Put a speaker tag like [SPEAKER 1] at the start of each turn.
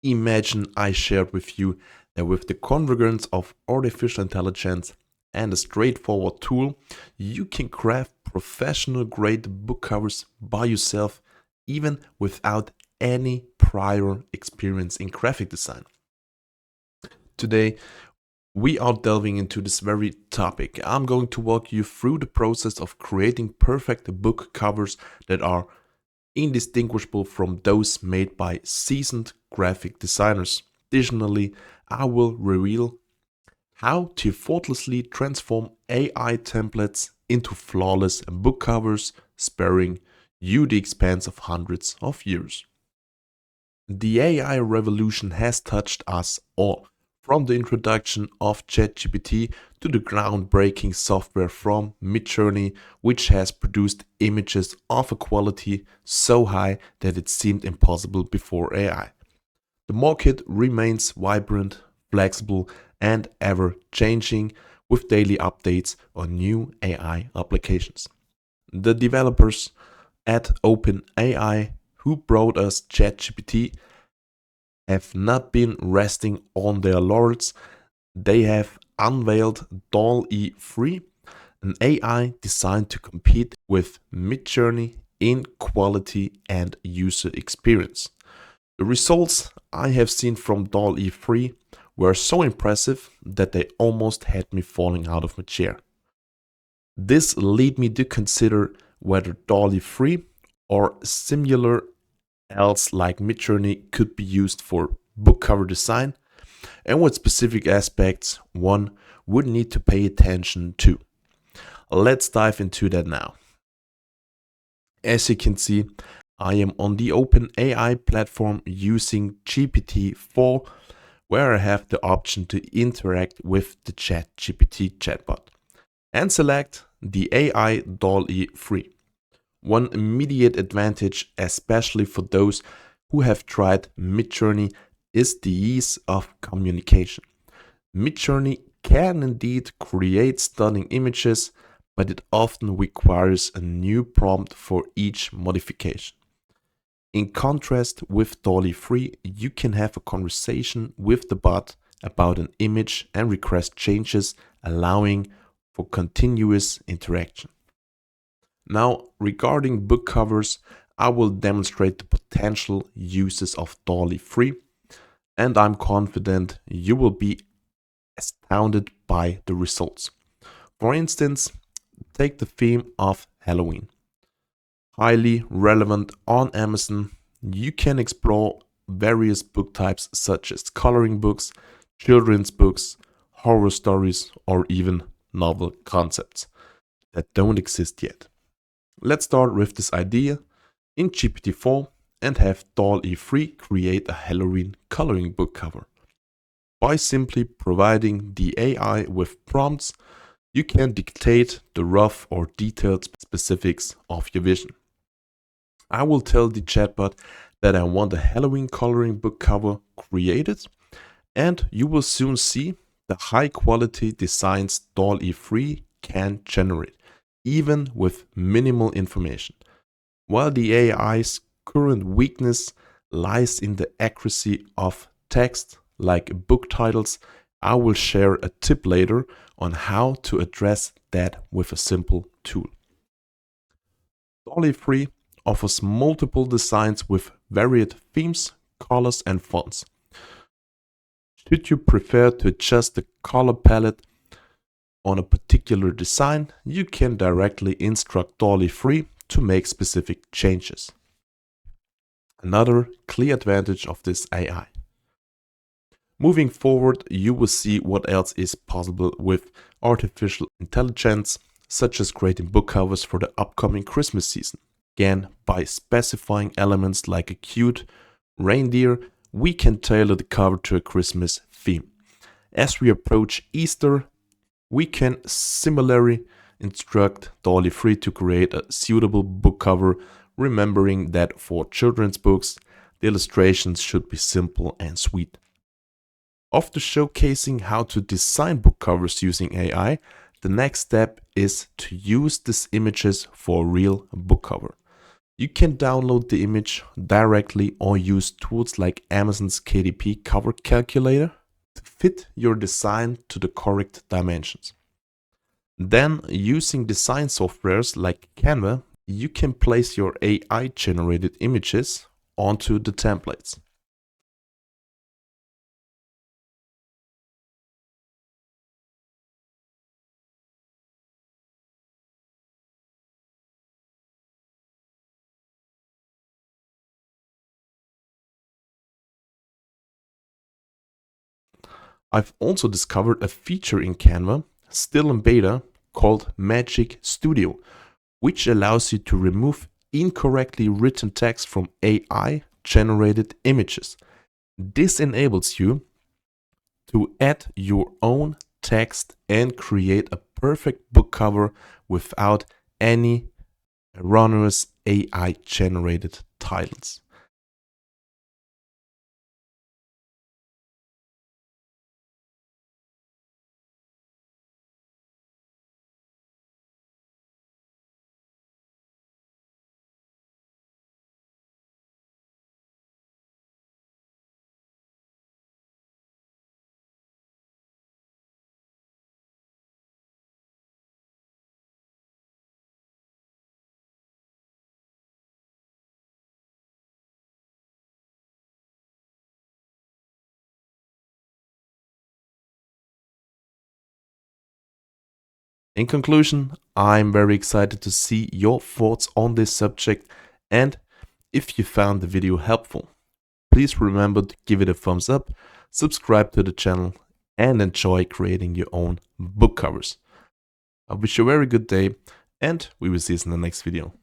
[SPEAKER 1] Imagine I shared with you that with the convergence of artificial intelligence and a straightforward tool, you can craft professional grade book covers by yourself, even without any prior experience in graphic design. Today, we are delving into this very topic. I'm going to walk you through the process of creating perfect book covers that are indistinguishable from those made by seasoned graphic designers. Additionally, I will reveal how to effortlessly transform AI templates into flawless book covers, sparing you the expense of hundreds of years. The AI revolution has touched us all, from the introduction of ChatGPT to the groundbreaking software from Midjourney, which has produced images of a quality so high that it seemed impossible before AI. The market remains vibrant, flexible, and ever changing with daily updates on new AI applications. The developers at OpenAI who brought us ChatGPT have not been resting on their laurels. They have unveiled DALL-E 3, an AI designed to compete with Midjourney in quality and user experience. The results I have seen from DALL-E 3 were so impressive that they almost had me falling out of my chair. This led me to consider whether DALL-E 3 or similar else like Midjourney could be used for book cover design and what specific aspects one would need to pay attention to. Let's dive into that now. As you can see, I am on the OpenAI platform using GPT-4, where I have the option to interact with the ChatGPT chatbot and select the AI DALL-E 3. One immediate advantage, especially for those who have tried Midjourney, is the ease of communication. Midjourney can indeed create stunning images, but it often requires a new prompt for each modification. In contrast with DALL-E 3, you can have a conversation with the bot about an image and request changes, allowing for continuous interaction. Now, regarding book covers, I will demonstrate the potential uses of DALL-E 3, and I'm confident you will be astounded by the results. For instance, take the theme of Halloween. Highly relevant on Amazon, you can explore various book types such as coloring books, children's books, horror stories, or even novel concepts that don't exist yet. Let's start with this idea in GPT-4 and have DALL-E 3 create a Halloween coloring book cover. By simply providing the AI with prompts, you can dictate the rough or detailed specifics of your vision. I will tell the chatbot that I want a Halloween coloring book cover created, and you will soon see the high quality designs DALL-E 3 can generate, even with minimal information. While the AI's current weakness lies in the accuracy of text, like book titles, I will share a tip later on how to address that with a simple tool. DALL-E 3 offers multiple designs with varied themes, colors, and fonts. Should you prefer to adjust the color palette on a particular design, you can directly instruct DALL-E 3 to make specific changes. Another clear advantage of this AI. Moving forward, you will see what else is possible with artificial intelligence, such as creating book covers for the upcoming Christmas season. Again, by specifying elements like a cute reindeer, we can tailor the cover to a Christmas theme. As we approach Easter, we can similarly instruct DALL-E 3 to create a suitable book cover, remembering that for children's books, the illustrations should be simple and sweet. After showcasing how to design book covers using AI, the next step is to use these images for a real book cover. You can download the image directly or use tools like Amazon's KDP cover calculator to fit your design to the correct dimensions. Then, using design softwares like Canva, you can place your AI-generated images onto the templates. I've also discovered a feature in Canva, still in beta, called Magic Studio, which allows you to remove incorrectly written text from AI-generated images. This enables you to add your own text and create a perfect book cover without any erroneous AI-generated titles. In conclusion, I'm very excited to see your thoughts on this subject, and if you found the video helpful, please remember to give it a thumbs up, subscribe to the channel, and enjoy creating your own book covers. I wish you a very good day, and we will see you in the next video.